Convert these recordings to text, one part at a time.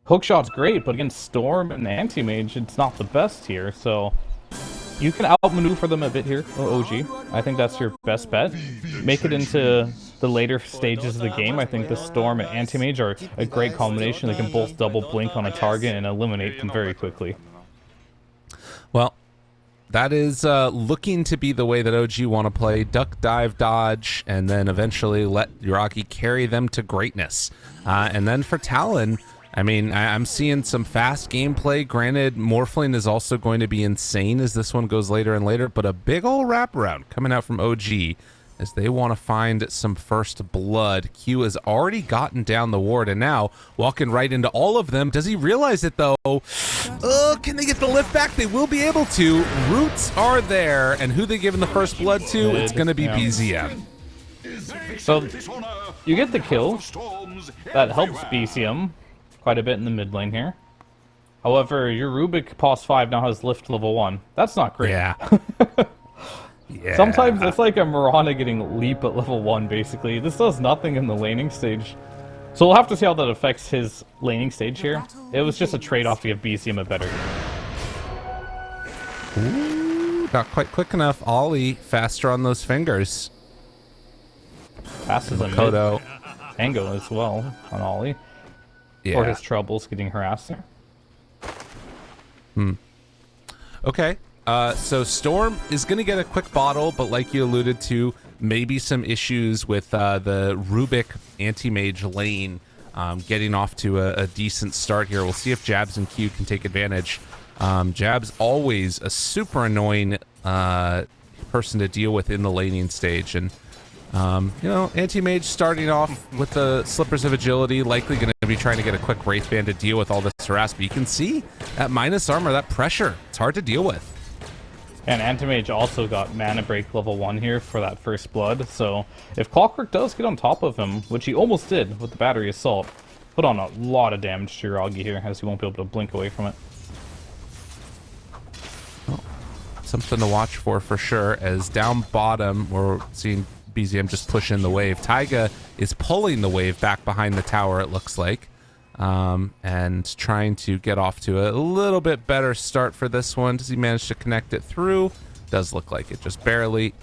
Hookshot's great, but against Storm and Anti-Mage, it's not the best here, so you can outmaneuver them a bit here, OG. I think that's your best bet. Make it into the later stages of the game. I think the Storm and Anti-Mage are a great combination. They can both double blink on a target and eliminate them very quickly. Well, that is looking to be the way that OG want to play. Duck, dive, dodge, and then eventually let Yuragi carry them to greatness. And then for Talon, I mean, I'm seeing some fast gameplay. Granted, Morphling is also going to be insane as this one goes later and later, but a big ol' wraparound coming out from OG as they want to find some first blood. Q has already gotten down the ward, and now walking right into all of them. Does he realize it, though? Can they get the lift back? They will be able to. Roots are there, and who they giving the first blood to? It's going to be BZM. So, you get the kill. That helps BZM quite a bit in the mid lane here. However, your Rubik Pos 5 now has lift level 1. That's not great. Yeah. Yeah. Sometimes it's like a Mirana getting leap at level 1, basically. This does nothing in the laning stage. So we'll have to see how that affects his laning stage here. It was just a trade-off to give BZM a better. Ooh, not quite quick enough. Ollie faster on those fingers. Passes a mid. Tango as well on Ollie. Yeah. For his troubles getting harassed there. Okay. So Storm is going to get a quick bottle, but like you alluded to, maybe some issues with the Rubik anti-mage lane getting off to a decent start here. We'll see if Jabs and Q can take advantage. Jabs always a super annoying person to deal with in the laning stage, and you know, anti-mage starting off with the slippers of agility, likely going to be trying to get a quick wraith band to deal with all this harass, but you can see that minus armor, that pressure, it's hard to deal with. And Anti-Mage also got Mana Break level 1 here for that first blood, so if Clockwork does get on top of him, which he almost did with the Battery Assault, put on a lot of damage to Yuragi here, as he won't be able to blink away from it. Well, something to watch for sure, as down bottom, we're seeing BZM just push in the wave. Taiga is pulling the wave back behind the tower, it looks like. And trying to get off to a little bit better start for this one. Does he manage to connect it through? Does look like it, just barely,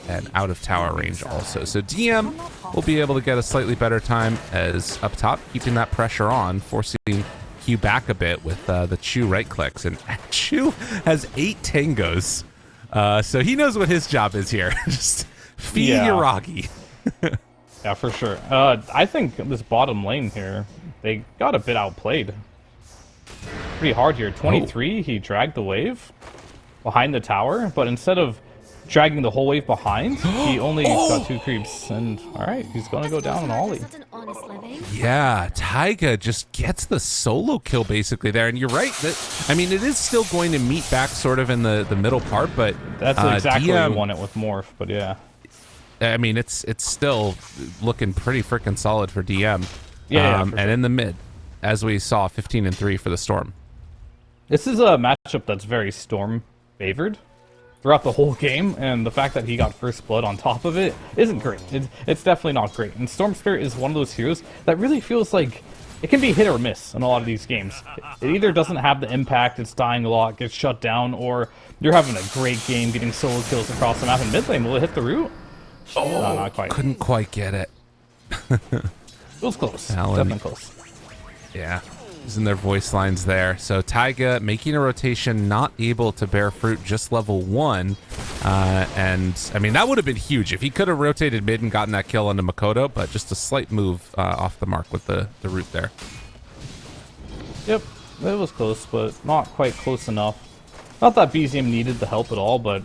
and out of tower range also. So DM will be able to get a slightly better time as up top, keeping that pressure on, forcing Q back a bit with the Chu right clicks. And Chu has 8 tangos, so he knows what his job is here. Just feed Yuragi. Yeah, for sure. I think this bottom lane here, they got a bit outplayed. Pretty hard here. 23, he dragged the wave behind the tower, but instead of dragging the whole wave behind, he only got 2 creeps. And alright, he's gonna go down on Ollie. Yeah, Taiga just gets the solo kill basically there. And you're right, that I mean, it is still going to meet back sort of in the middle part, but that's exactly where you want it with Morph, but yeah. I mean, it's still looking pretty freaking solid for DM. Yeah, and in the mid, as we saw, 15-3 for the Storm. This is a matchup that's very Storm favored throughout the whole game, and the fact that he got first blood on top of it isn't great. It's definitely not great. And Storm Spirit is one of those heroes that really feels like it can be hit or miss in a lot of these games. It either doesn't have the impact, it's dying a lot, gets shut down, or you're having a great game getting solo kills across the map. In mid lane, will it hit the root? Oh, no, not quite. Couldn't quite get it. It was close. Talon, definitely close. Yeah, using their voice lines there. So Taiga making a rotation, not able to bear fruit, just level 1. And I mean, that would have been huge if he could have rotated mid and gotten that kill onto Makoto, but just a slight move off the mark with the root there. Yep, it was close, but not quite close enough. Not that BZM needed the help at all, but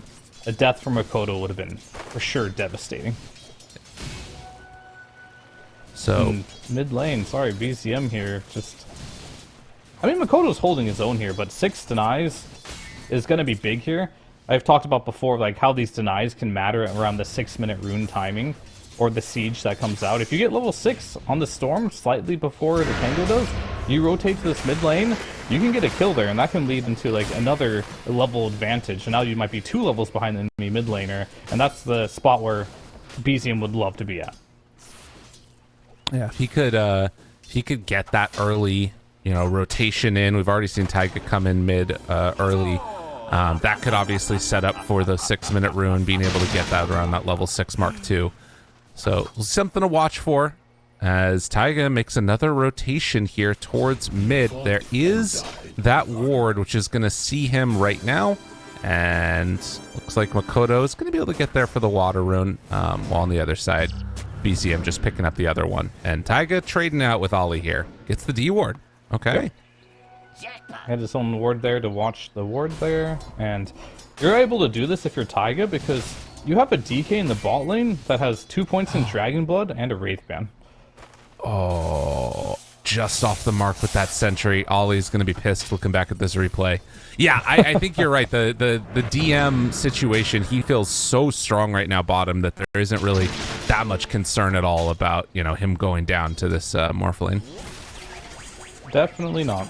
a death from Makoto would have been for sure devastating. So mid lane, sorry, BZM here. Just, I mean, Makoto's holding his own here, but 6 denies is going to be big here. I've talked about before, like how these denies can matter around the 6-minute rune timing or the siege that comes out. If you get level 6 on the Storm slightly before the Tango does, you rotate to this mid lane, you can get a kill there, and that can lead into like another level advantage. And now you might be 2 levels behind the enemy mid laner, and that's the spot where BZM would love to be at. Yeah, if he could get that early rotation in. We've already seen Taiga come in mid early. That could obviously set up for the 6-minute rune, being able to get that around that level 6 mark too. So something to watch for as Taiga makes another rotation here towards mid. There is that ward, which is going to see him right now. And looks like Makoto is going to be able to get there for the water rune, while on the other side, BCM just picking up the other one. And Taiga trading out with Ollie here. Gets the D ward. Okay. Had his own ward there to watch the ward there. And you're able to do this if you're Taiga because you have a DK in the bot lane that has 2 points in Dragon Blood and a Wraith Ban. Oh, just off the mark with that sentry. Ollie's going to be pissed looking back at this replay. Yeah, I think you're right. The DM situation, he feels so strong right now bottom that there isn't really that much concern at all about, him going down to this Morphlane. Definitely not.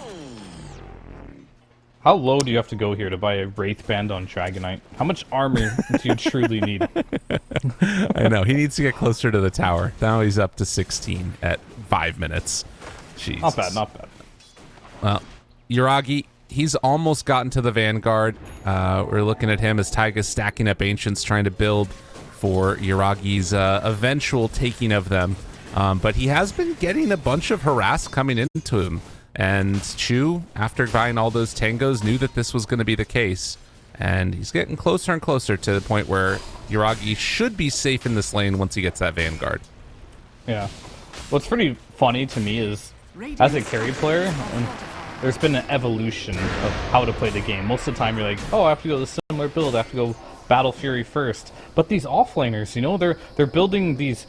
How low do you have to go here to buy a Wraith Band on Dragonite? How much armor do you truly need? I know. He needs to get closer to the tower. Now he's up to 16 at 5 minutes. Jesus. Not bad, not bad. Well, Yuragi, he's almost gotten to the Vanguard. We're looking at him as Taiga's stacking up Ancients, trying to build for Yuragi's eventual taking of them. But he has been getting a bunch of harass coming into him. And Chu, after buying all those tangos, knew that this was going to be the case. And he's getting closer and closer to the point where Yuragi should be safe in this lane once he gets that Vanguard. Yeah. What's pretty funny to me is, as a carry player, there's been an evolution of how to play the game. Most of the time you're like, oh, I have to go to a similar build, I have to go Battle Fury first. But these offlaners, they're building these.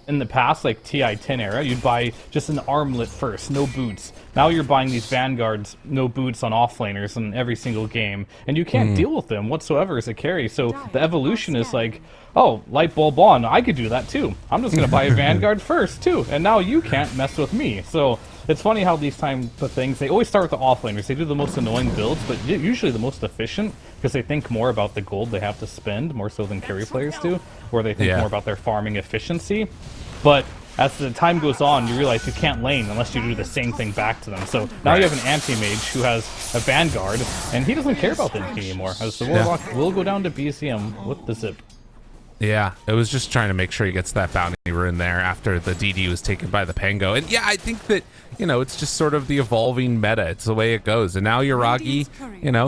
In the past, like TI-10 era, you'd buy just an armlet first, no boots. Now you're buying these Vanguards, no boots on offlaners in every single game. And you can't deal with them whatsoever as a carry. So the evolution is like, oh, light bulb on, I could do that too. I'm just going to buy a Vanguard first too. And now you can't mess with me. So it's funny how these type of things, they always start with the offlaners. They do the most annoying builds, but usually the most efficient because they think more about the gold they have to spend, more so than carry players do, or they think more about their farming efficiency. But as the time goes on, you realize you can't lane unless you do the same thing back to them. So now you have an anti-mage who has a Vanguard, and he doesn't care about the NP anymore, as the Warlock will go down to BCM with the zip. Yeah, it was just trying to make sure he gets that bounty rune there after the DD was taken by the Pango. And yeah, I think that, it's just sort of the evolving meta. It's the way it goes. And now Yuragi,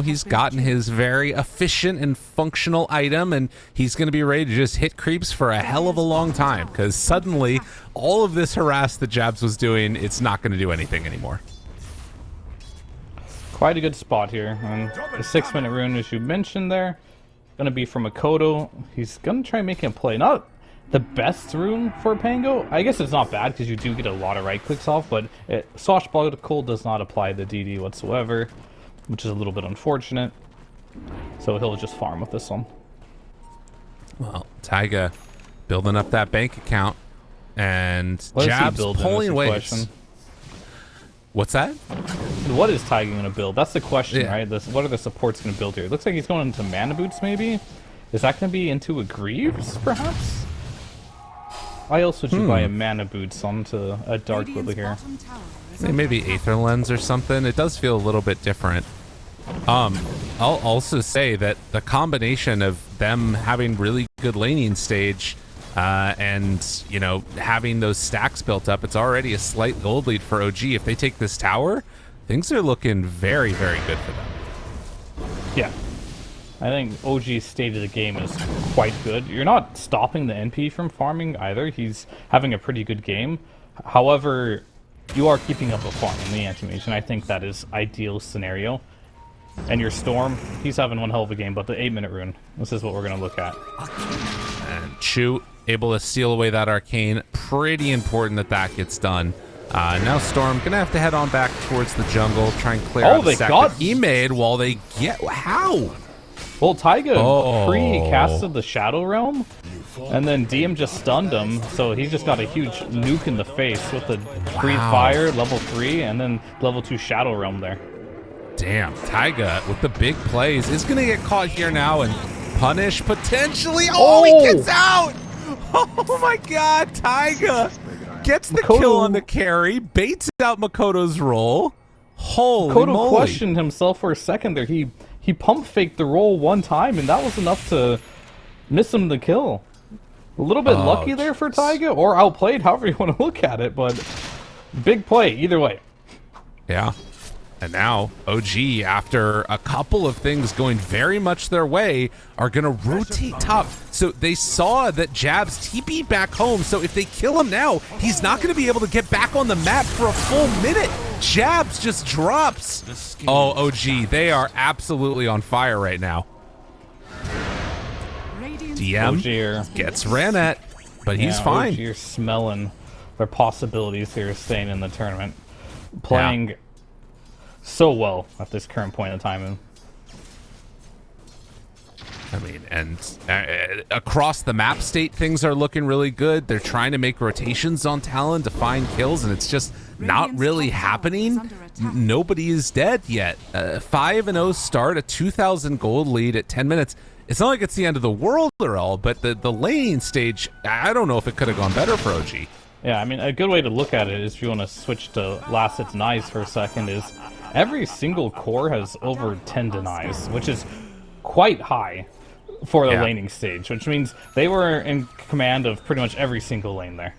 he's gotten his very efficient and functional item, and he's going to be ready to just hit creeps for a hell of a long time, because suddenly all of this harass that Jabs was doing, it's not going to do anything anymore. Quite a good spot here. And the 6-minute rune, as you mentioned there, going to be from Makoto. He's going to try making a play. Not the best rune for Pango. I guess it's not bad because you do get a lot of right clicks off, but Swashbuckle does not apply the DD whatsoever, which is a little bit unfortunate. So he'll just farm with this one. Well, Taiga building up that bank account, and what Jabs pulling waves. What's that? What is Taiga going to build? That's the question, right? What are the supports going to build here? It looks like he's going into Mana Boots, maybe? Is that going to be into a Greaves, perhaps? Why else would you buy a Mana Boots onto a Dark Lily here? Maybe Aether Lens or something. It does feel a little bit different. I'll also say that the combination of them having really good laning stage and having those stacks built up, it's already a slight gold lead for OG. If they take this tower, things are looking very, very good for them. Yeah, I think OG's state of the game is quite good. You're not stopping the NP from farming either. He's having a pretty good game. However, you are keeping up a farm in the anti-mage, and I think that is ideal scenario. And your Storm, he's having one hell of a game, but the 8-minute rune, this is what we're going to look at. And Chu able to steal away that arcane. Pretty important that that gets done. Now Storm gonna have to head on back towards the jungle, try and clear out the sack that he made while they get... How? Well, Taiga pre-casted the Shadow Realm, and then DM just stunned him, so he just got a huge nuke in the face with the Breathe Fire, level 3, and then level 2 Shadow Realm there. Damn, Taiga with the big plays is gonna get caught here now and punish potentially. Oh, he gets out! Oh my god, Taiga gets the kill on the carry, baits out Makoto's roll. Holy Kodo moly. questioned himself for a second there. He pump faked the roll one time, and that was enough to miss him the kill. A little bit lucky there for Taiga, or outplayed, however you want to look at it, but big play either way. Yeah. And now OG, after a couple of things going very much their way, are going to rotate top. So they saw that Jabs TP'd back home, so if they kill him now, he's not going to be able to get back on the map for a full minute. Jabs just drops. Oh, OG, they are absolutely on fire right now. DM gets ran at, but he's fine. OG are smelling their possibilities here of staying in the tournament. Playing so well at this current point in time. I mean, and across the map state, things are looking really good. They're trying to make rotations on Talon to find kills, and it's just not really happening. Nobody is dead yet. 5-0 start, a 2,000 gold lead at 10 minutes. It's not like it's the end of the world or all, but the laning stage, I don't know if it could have gone better for OG. Yeah, I mean, a good way to look at it is, if you want to switch to last hits denies for a second, is every single core has over 10 denies, which is quite high for the laning stage, which means they were in command of pretty much every single lane there.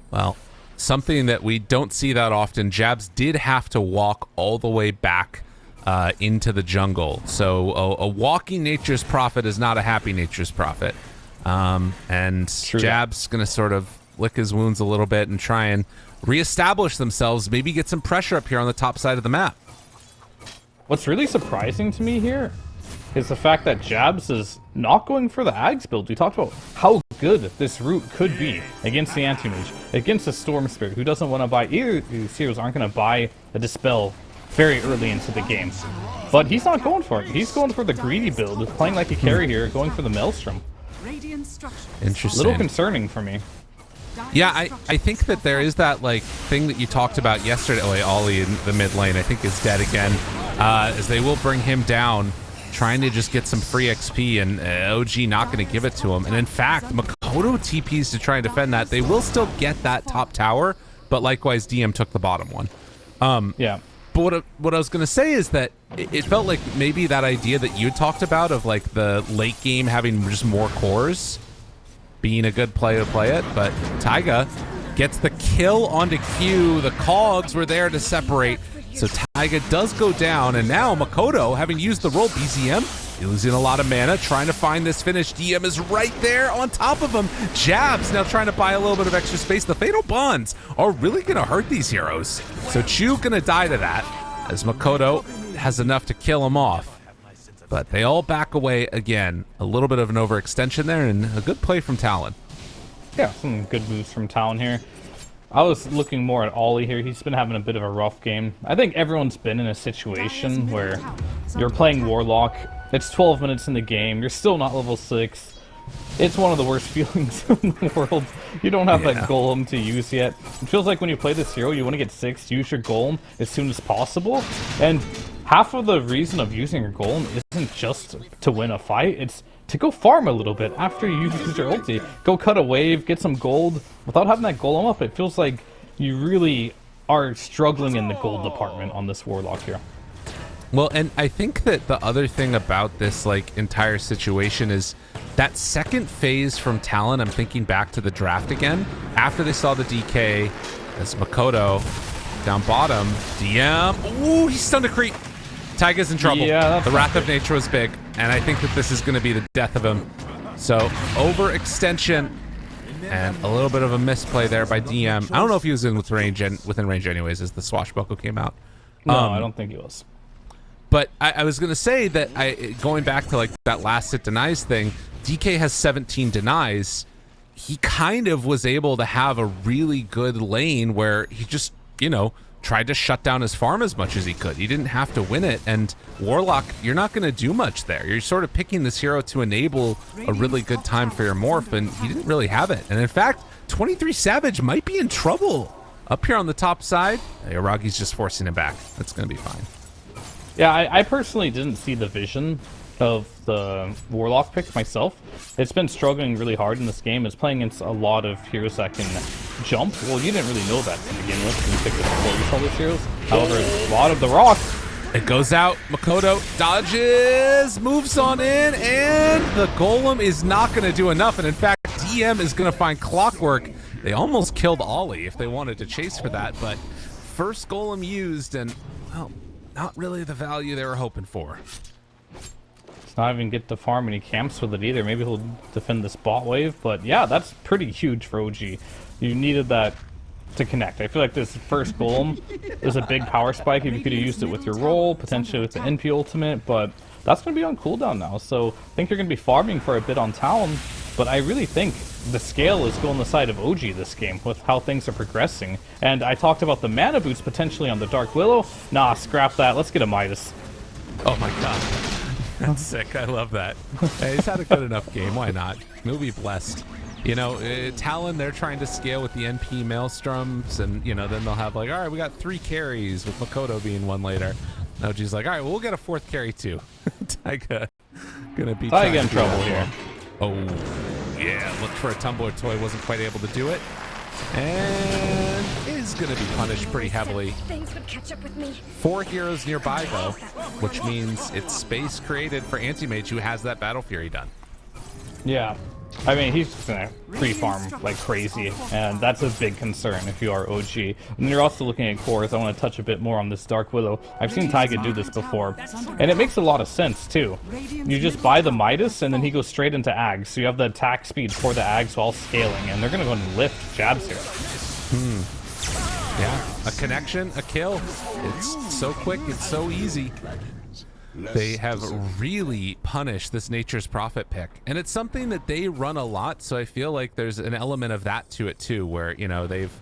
Well, something that we don't see that often, Jabs did have to walk all the way back into the jungle. So a walking nature's prophet is not a happy nature's prophet. And Jab's going to sort of lick his wounds a little bit and try and reestablish themselves, maybe get some pressure up here on the top side of the map. What's really surprising to me here is the fact that Jabs is not going for the Ags build. We talked about how good this route could be against the Anti-Mage, against the Storm Spirit, who doesn't want to buy, either of these heroes aren't going to buy the Dispel very early into the game. But he's not going for it. He's going for the greedy build, playing like a carry here, going for the Maelstrom. Interesting. A little concerning for me. Yeah, I think that there is that like thing that you talked about yesterday. Oh, wait, Ollie in the mid lane, I think, is dead again. As they will bring him down, trying to just get some free XP, and OG not going to give it to him. And in fact, Makoto TPs to try and defend that. They will still get that top tower, but likewise, DM took the bottom one. Yeah. But what I was going to say is that it felt like maybe that idea that you talked about of like the late game having just more cores being a good play to play it, but Taiga gets the kill onto Q. The cogs were there to separate, so Taiga does go down, and now Makoto, having used the roll, BZM losing a lot of mana, trying to find this finish. DM is right there on top of him. Jabs now trying to buy a little bit of extra space. The Fatal Bonds are really going to hurt these heroes, so Chu going to die to that, as Makoto has enough to kill him off. But they all back away again. A little bit of an overextension there, and a good play from Talon. Yeah, some good moves from Talon here. I was looking more at Ollie here. He's been having a bit of a rough game. I think everyone's been in a situation where you're playing Warlock. It's 12 minutes in the game. You're still not level 6. It's one of the worst feelings in the world. You don't have that golem to use yet. It feels like when you play this hero, you want to get 6, use your golem as soon as possible. And half of the reason of using your golem isn't just to win a fight, it's to go farm a little bit after you use your ulti. Go cut a wave, get some gold. Without having that golem up, it feels like you really are struggling in the gold department on this Warlock here. Well, and I think that the other thing about this like entire situation is that second phase from Talon. I'm thinking back to the draft again. After they saw the DK, as Makoto down bottom, DM, ooh, he's stunned a creep. Taiga's in trouble. Yeah, the Wrath of Nature was big, and I think that this is going to be the death of him. So overextension and a little bit of a misplay there by DM. I don't know if he was within range anyways, as the swashbuckle came out. No, I don't think he was. But I was going to say that going back to like that last hit denies thing, DK has 17 denies. He kind of was able to have a really good lane where he just, tried to shut down his farm as much as he could. He didn't have to win it, and Warlock, you're not going to do much there. You're sort of picking this hero to enable a really good time for your morph, and he didn't really have it. And in fact, 23 Savage might be in trouble up here on the top side. Aragi's just forcing him back. That's going to be fine. Yeah, I personally didn't see the vision of the Warlock pick myself. It's been struggling really hard in this game. It's playing against a lot of heroes that can jump. Well, you didn't really know that to begin with when you picked this before you saw these heroes. However, a lot of the rock. It goes out. Makoto dodges, moves on in, and the Golem is not going to do enough. And in fact, DM is going to find Clockwork. They almost killed Ollie if they wanted to chase for that, but first Golem used, and, well, not really the value they were hoping for. It's not even get to farm any camps with it either. Maybe he'll defend this bot wave, but yeah, that's pretty huge for OG. You needed that to connect. I feel like this first Golem is a big power spike if you could have used it with your roll, potentially with the NP ultimate, but that's going to be on cooldown now, so I think you're going to be farming for a bit on Talon, but I really think the scale is going on the side of OG this game with how things are progressing. And I talked about the mana boost potentially on the Dark Willow. Nah, scrap that. Let's get a Midas. Oh my god. That's sick. I love that. Hey, he's had a good enough game. Why not? He'll be blessed. You know, Talon, they're trying to scale with the NP Maelstroms, and, you know, then they'll have like, all right, we got 3 carries, with Makoto being one later. OG's like, all right, well, we'll get a 4th carry too. Taiga gonna be Taiga in trouble here. Oh, yeah, looked for a tumbler toy, wasn't quite able to do it. And is gonna be punished pretty heavily. 4 heroes nearby though, which means it's space created for Anti-Mage, who has that Battle Fury done. Yeah. I mean, he's just gonna pre-farm like crazy, and that's a big concern if you are OG. And then you're also looking at cores. I want to touch a bit more on this Dark Willow. I've seen Taiga do this before, and it makes a lot of sense too. You just buy the Midas, and then he goes straight into Ags, so you have the attack speed for the Ags while scaling, and they're gonna go and lift jabs here. Yeah, a connection, a kill. It's so quick, it's so easy. They have really punished this Nature's Prophet pick, and it's something that they run a lot, so I feel like there's an element of that to it too, where, you know, they've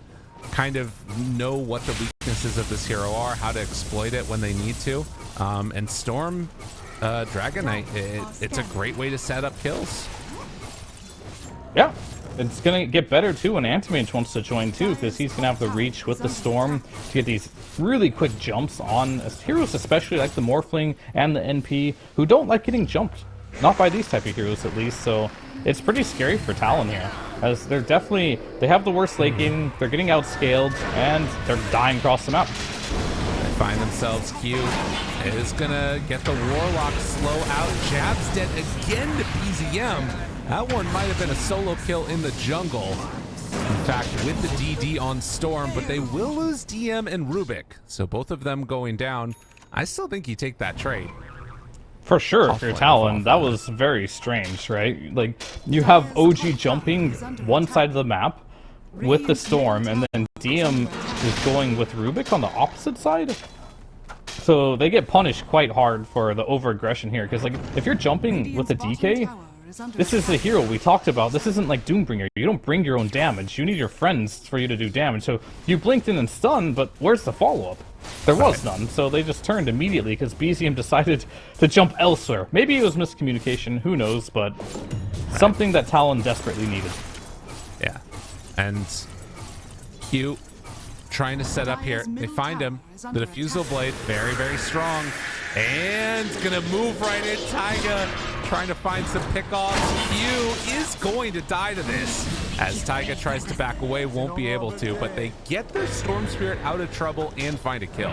kind of know what the weaknesses of this hero are, how to exploit it when they need to. And Storm Dragon Knight, it's a great way to set up kills. Yeah. It's going to get better too when Anti-Mage wants to join too, because he's going to have the reach with the Storm to get these really quick jumps on heroes, especially like the Morphling and the NP, who don't like getting jumped. Not by these type of heroes at least, so it's pretty scary for Talon here, as they have the worst late game, they're getting outscaled, and they're dying across the map. They find themselves Q is going to get the Warlock slow out. Jab's dead again to BZM. That one might have been a solo kill in the jungle. In fact, with the DD on Storm, but they will lose DM and Rubik. So both of them going down. I still think you take that trade. For sure, if you're Talon, that was very strange, right? Like, you have OG jumping one side of the map with the Storm, and then DM is going with Rubik on the opposite side. So they get punished quite hard for the over-aggression here, because like, if you're jumping with the DK, this is the hero we talked about. This isn't like Doombringer. You don't bring your own damage. You need your friends for you to do damage. So you blinked in and stunned, but where's the follow-up? There was none, so they just turned immediately because BZM decided to jump elsewhere. Maybe it was miscommunication, who knows, but something that Talon desperately needed. Yeah, and Q trying to set up here. They find him. The Diffusal Blade, very, very strong. And gonna move right in. Taiga trying to find some pickoffs. Q is going to die to this, as Taiga tries to back away, won't be able to, but they get their Storm Spirit out of trouble and find a kill.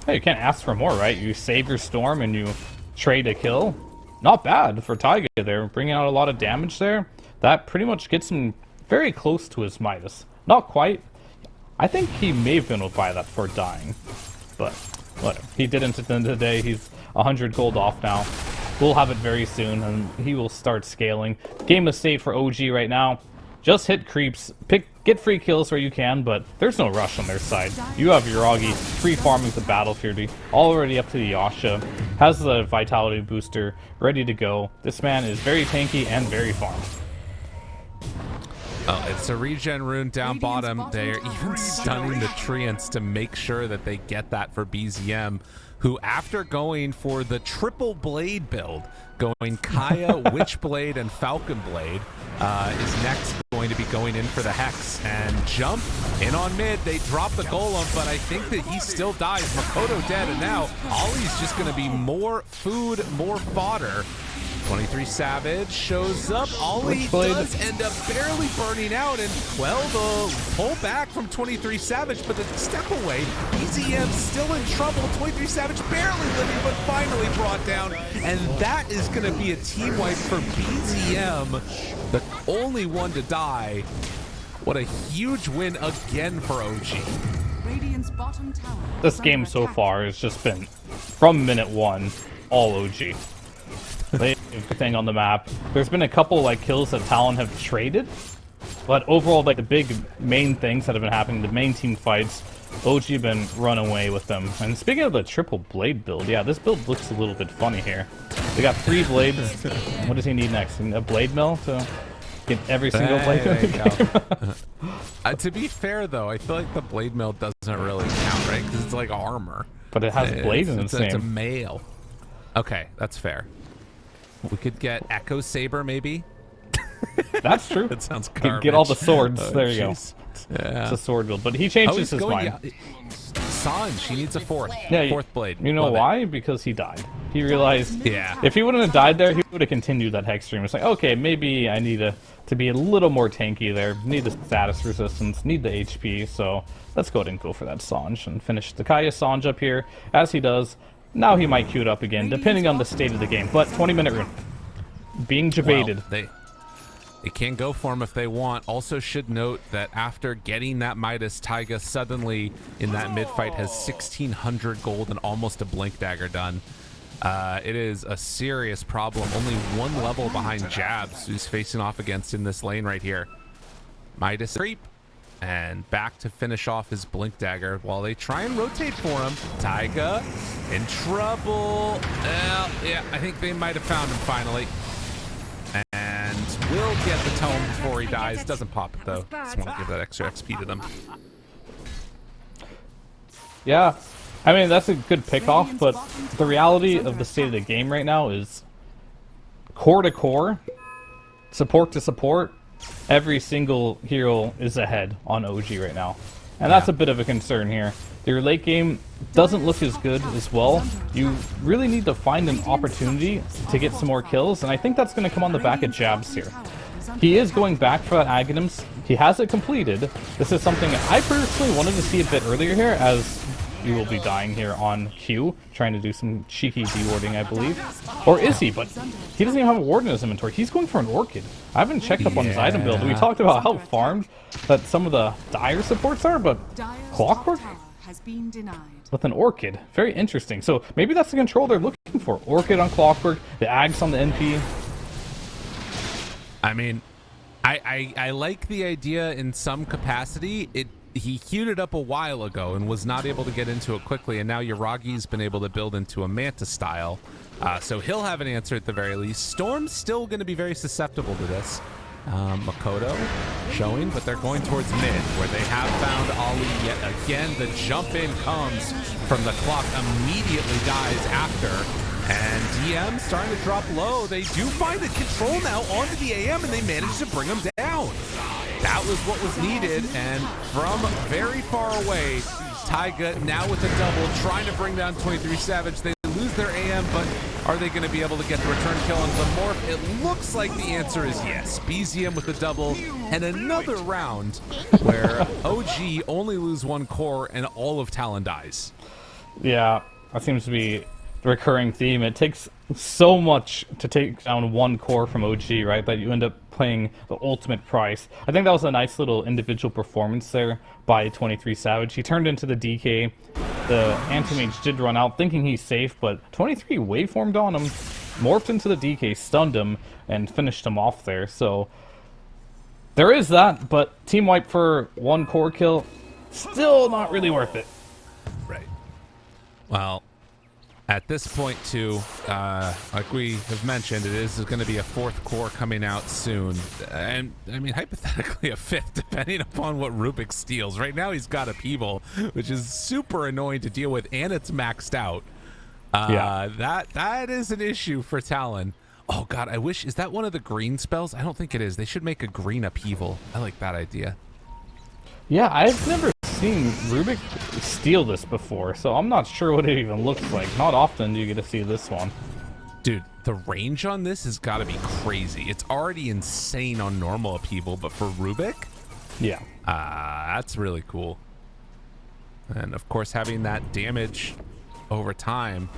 Hey, you can't ask for more, right? You save your Storm and you trade a kill. Not bad for Taiga there, bringing out a lot of damage there. That pretty much gets him very close to his Midas. Not quite. I think he may have been able to buy that before dying, but whatever. He didn't at the end of the day. He's 100 gold off now. We'll have it very soon, and he will start scaling. Game of state for OG right now. Just hit creeps, get free kills where you can, but there's no rush on their side. You have Yuragi free farming the Battle Fury, already up to the Yasha, has the Vitality booster ready to go. This man is very tanky and very farmed. Oh, it's a regen rune down bottom. They're even stunning the Treants to make sure that they get that for BZM, who, after going for the triple blade build, going Kaya, Witchblade, and Falcon Blade, is next going going to be going in for the Hex and jump in on mid. They drop the Golem, but I think that he still dies. Makoto dead, and now Ollie's just going to be more food, more fodder. 23 Savage shows up. Ollie does end up barely burning out, and well, the pull back from 23 Savage, but the step away. BZM still in trouble. 23 Savage barely living, but finally brought down, and that is going to be a team wipe for BZM, the only one to die. What a huge win again for OG. This game so far has just been, from minute one, all OG. Everything on the map. There's been a couple like kills that Talon have traded, but overall, like the big main things that have been happening, the main team fights, OG have been run away with them. And speaking of the triple blade build, yeah, this build looks a little bit funny here. They got 3 blades. What does he need next? A blade mill to get every single blade in the game? To be fair, though, I feel like the blade mill doesn't really count, right? Because it's like armor. But it has blades in its name. It's a mail. Okay, that's fair. We could get Echo Saber, maybe. That's true. That sounds garbage. Get all the swords. There you go. Yeah. It's a sword build, but he changes his mind. Sanj, he needs a fourth blade. You know why? Because he died. He realized, if he wouldn't have died there, he would have continued that Hex stream. It's like, okay, maybe I need to be a little more tanky there. Need the status resistance, need the HP, so let's go ahead and go for that Sanj and finish the Kaya Sanj up here. As he does, now he might queue it up again, depending on the state of the game. But 20-minute rune. Being debated. Well, they can go for him if they want. Also should note that after getting that Midas, Taiga suddenly in that mid-fight has 1,600 gold and almost a Blink Dagger done. It is a serious problem. Only 1 level behind Jabs, who's facing off against in this lane right here. Midas creep. And back to finish off his Blink Dagger while they try and rotate for him. Taiga in trouble. Well, yeah, I think they might have found him finally. And will get the tome before he dies. Doesn't pop it though. Just want to give that extra XP to them. Yeah, I mean, that's a good pick-off, but the reality of the state of the game right now is core to core, support to support, every single hero is ahead on OG right now. And that's a bit of a concern here. Your late game doesn't look as good as well. You really need to find an opportunity to get some more kills, and I think that's going to come on the back of Jabs here. He is going back for that Aghanims. He has it completed. This is something I personally wanted to see a bit earlier here, as you will be dying here on Q, trying to do some cheeky dewarding, I believe. Or is he? But he doesn't even have a ward in his inventory. He's going for an Orchid. I haven't checked up on his item build. We talked about how farmed that some of the dire supports are, but Clockwork with an Orchid. Very interesting. So maybe that's the control they're looking for. Orchid on Clockwork, the Ags on the NP. I mean, I like the idea in some capacity. He queued it up a while ago and was not able to get into it quickly, and now Yaragi's been able to build into a Manta style. So he'll have an answer at the very least. Storm's still going to be very susceptible to this. Makoto showing, but they're going towards mid, where they have found Ali yet again. The jump in comes from the clock, immediately dies after. And DM starting to drop low. They do find the control now onto the AM, and they manage to bring him down. That was what was needed, and from very far away, Taiga now with a double, trying to bring down 23 Savage. They lose their AM, but are they going to be able to get the return kill on the Morph? It looks like the answer is yes. BZM with a double, and another round where OG only lose 1 core and all of Talon dies. Yeah, that seems to be the recurring theme. It takes so much to take down 1 core from OG, right, that you end up paying the ultimate price. I think that was a nice little individual performance there by 23 Savage. He turned into the DK. The Anti-Mage did run out thinking he's safe, but 23 waveformed on him, morphed into the DK, stunned him, and finished him off there. So there is that, but team wipe for 1 core kill, still not really worth it. Right. Well, at this point, too, like we have mentioned, it is going to be a 4th core coming out soon. And, I mean, hypothetically, a 5th, depending upon what Rubik steals. Right now, he's got a Peeble, which is super annoying to deal with, and it's maxed out. That is an issue for Talon. Oh god, I wish, is that one of the green spells? I don't think it is. They should make a green upheaval. I like that idea. Yeah, I've never seen Rubik steal this before, so I'm not sure what it even looks like. Not often do you get to see this one. Dude, the range on this has got to be crazy. It's already insane on normal upheaval, but for Rubik, Yeah. that's really cool. And of course, having that damage over time,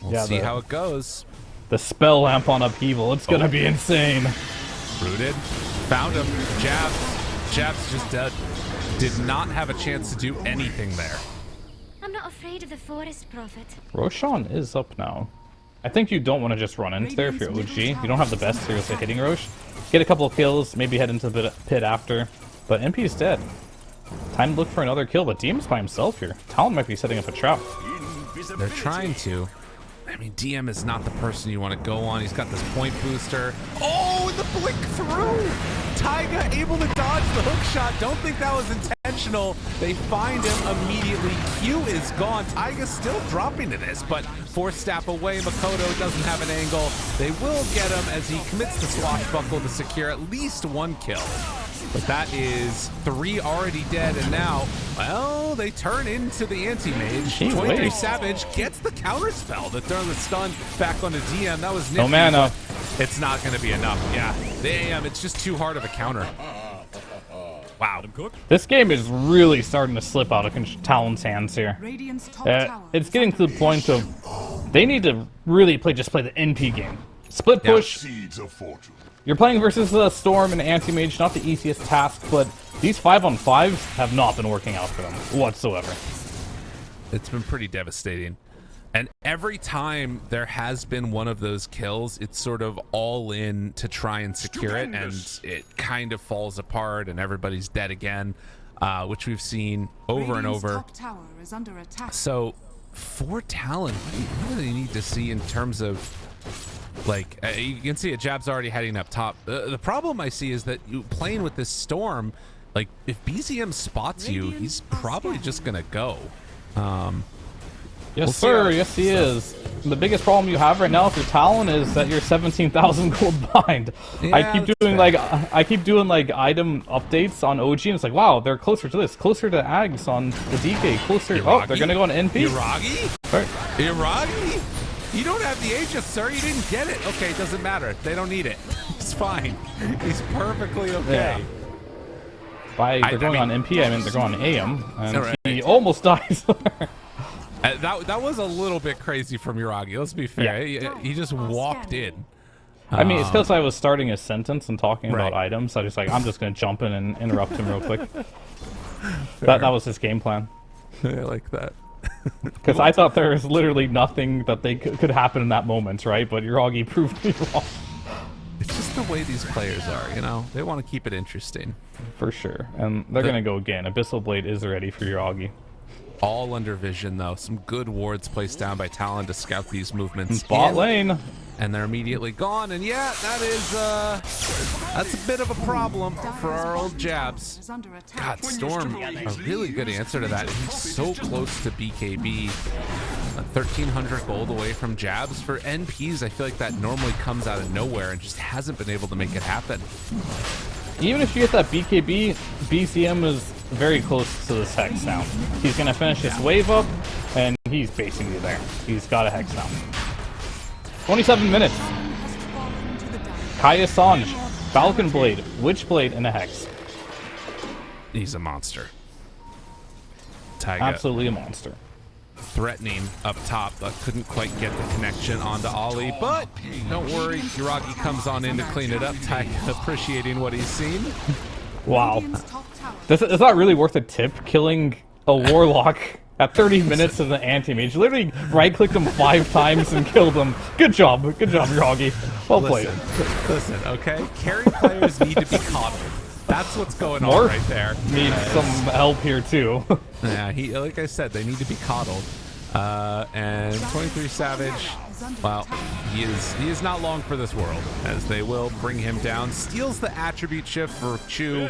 we'll see how it goes. The spell lamp on upheaval, it's gonna be insane. Rooted, found him, jabs just dead. Did not have a chance to do anything there. I'm not afraid of the forest, Prophet. Roshan is up now. I think you don't want to just run into there if you're OG. You don't have the best seriously hitting Rosh. Get a couple of kills, maybe head into the pit after. But MP is dead. Time to look for another kill, but DM's by himself here. Talon might be setting up a trap. They're trying to. I mean, DM is not the person you want to go on. He's got this point booster. Oh, and the blink through! Taiga able to dodge the hook shot. Don't think that was intentional. They find him immediately. Q is gone. Taiga's still dropping to this, but 4-step away. Makoto doesn't have an angle. They will get him as he commits the swashbuckle to secure at least one kill. But that is 3 already dead, and now, well, they turn into the anti-mage. 23 Savage gets the counterspell to turn the stun back onto DM. That was nifty, no mana. It's not going to be enough. Yeah, the AM, it's just too hard of a counter. Wow. This game is really starting to slip out of Talon's hands here. It's getting to the point of they need to really play the NP game. Split push. You're playing versus Storm and Anti-Mage, not the easiest task, but these 5-on-5s have not been working out for them whatsoever. It's been pretty devastating. And every time there has been one of those kills, it's sort of all in to try and secure it, and it kind of falls apart and everybody's dead again, which we've seen over and over. So for Talon, what do they need to see in terms of, like, you can see a jab's already heading up top. The problem I see is that you playing with this Storm, like, if BZM spots you, he's probably just gonna go. Yes, sir. Yes, he is. The biggest problem you have right now if you're Talon is that you're 17,000 gold behind. Yeah, I keep doing like item updates on OG, and it's like, wow, they're closer to this, closer to Ags on the DK, closer. Iragi? Oh, they're gonna go on NP. Iragi? Right. Iragi? You don't have the Aegis, sir. You didn't get it. Okay, it doesn't matter. They don't need it. It's fine. He's perfectly okay. Yeah. They're going on MP, I mean they're going on AM, and right. he almost dies. That was a little bit crazy from Iragi. Let's be fair. Yeah. He just walked in. I mean, it's because I was starting a sentence and talking Right. about items. So I just like, I'm just going to jump in and interrupt him real quick. That was his game plan. I like that. Because I thought there was literally nothing that they could happen in that moment, right? But Iragi proved me wrong. It's just the way these players are, you know? They want to keep it interesting. For sure. And they're going to go again. Abyssal Blade is ready for Iragi. All under vision, though. Some good wards placed down by Talon to scout these movements. Bot lane. And they're immediately gone. And yeah, that is, that's a bit of a problem for our old jabs. God, Storm, a really good answer to that. He's so close to BKB. 1,300 gold away from jabs. For NPs, I feel like that normally comes out of nowhere and just hasn't been able to make it happen. Even if you get that BKB, BCM is very close to this Hex now. He's going to finish this wave up, and he's basically there. He's got a Hex now. 27 minutes. Kaya Sanj, Falcon Blade, Witchblade, and a Hex. He's a monster. Taiga. Absolutely a monster. Threatening up top, but couldn't quite get the connection onto Ollie. But don't worry, Iragi comes on in to clean it up. Taiga appreciating what he's seen. Wow. Is that really worth a tip? Killing a Warlock at 30 minutes of the Anti-Mage. Literally right-clicked him 5 times and killed him. Good job, Iragi. Well played. Listen, okay? Carry players need to be coddled. That's what's going on right there. Needs some help here too. Yeah, like I said, they need to be coddled. And 23 Savage, well, he is not long for this world, as they will bring him down. Steals the attribute shift for Chu,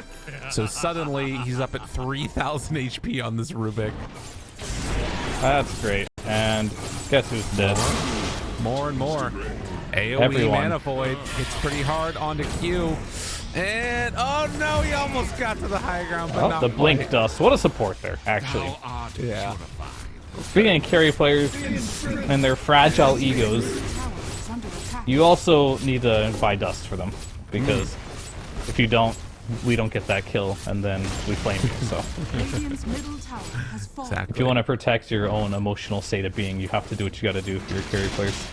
so suddenly he's up at 3,000 HP on this Rubik. That's great. And guess who's dead? More and more. AoE Everyone. Mana Void hits pretty hard onto Q. And, oh no, he almost got to the high ground, but not The Blink quite. Dust. What a support there, actually. Yeah. Speaking of carry players and their fragile egos, you also need to buy dust for them, because if you don't, we don't get that kill, and then we flame you, so. Exactly. If you want to protect your own emotional state of being, you have to do what you gotta do for your carry players.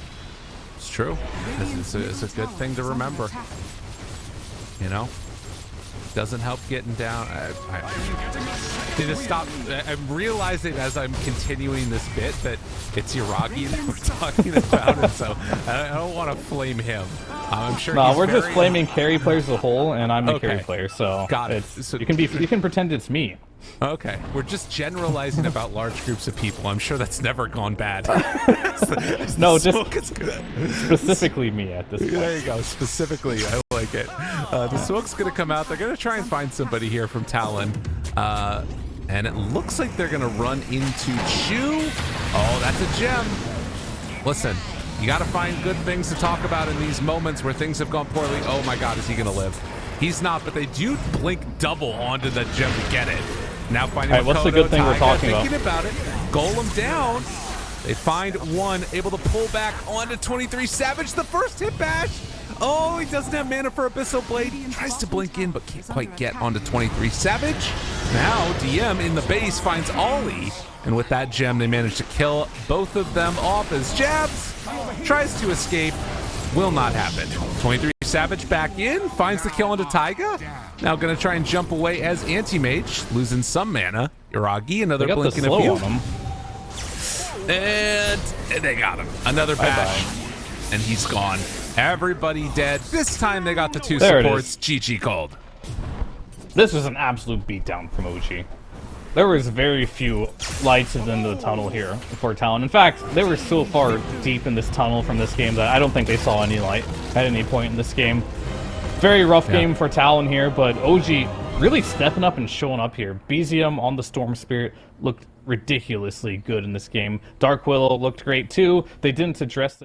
It's true. It's a good thing to remember. You know? Doesn't help getting down. I need to stop. I'm realizing as I'm continuing this bit that it's Yuragi that we're talking about, and so I don't want to flame him. I'm sure. No, he's we're just very- flaming carry players as a whole, and I'm the carry Okay. player, so Got it. it's, So- you can pretend it's me. Okay, we're just generalizing about large groups of people. I'm sure that's never gone bad. No, just Smoke is good. specifically me at this point. There you go. Specifically, I like it. The smoke's gonna come out. They're gonna try and find somebody here from Talon, and it looks like they're gonna run into Chu. Oh, that's a gem. Listen, you gotta find good things to talk about in these moments where things have gone poorly. Oh my God, is he gonna live? He's not, but they do blink double onto the gem to get it. Now finding All right, what's the good thing we're Taiga talking thinking about it. Golem down. They find one, able to pull back onto 23 Savage. The first hit bash. Oh, he doesn't have mana for Abyssal Blade. He tries to blink in, but can't quite get onto 23 Savage. Now DM in the base finds Ollie. And with that gem, they manage to kill both of them off as jabs. Tries to escape. Will not happen. 23 Savage back in, finds the kill onto Taiga. Now gonna try and jump away as Anti-Mage, losing some mana. Yuragi, another They got the blink in a slow few. on him. And they got him. Another bash. And he's gone. Everybody dead. This time they got the two There it supports. GG called. This was an absolute beatdown from OG. There was very few lights at the end of the tunnel here for Talon. In fact, they were so far deep in this tunnel from this game that I don't think they saw any light at any point in this game. Very rough game for Talon here, but OG really stepping up and showing up here. BZM on the Storm Spirit looked ridiculously good in this game. Dark Willow looked great too. They didn't address the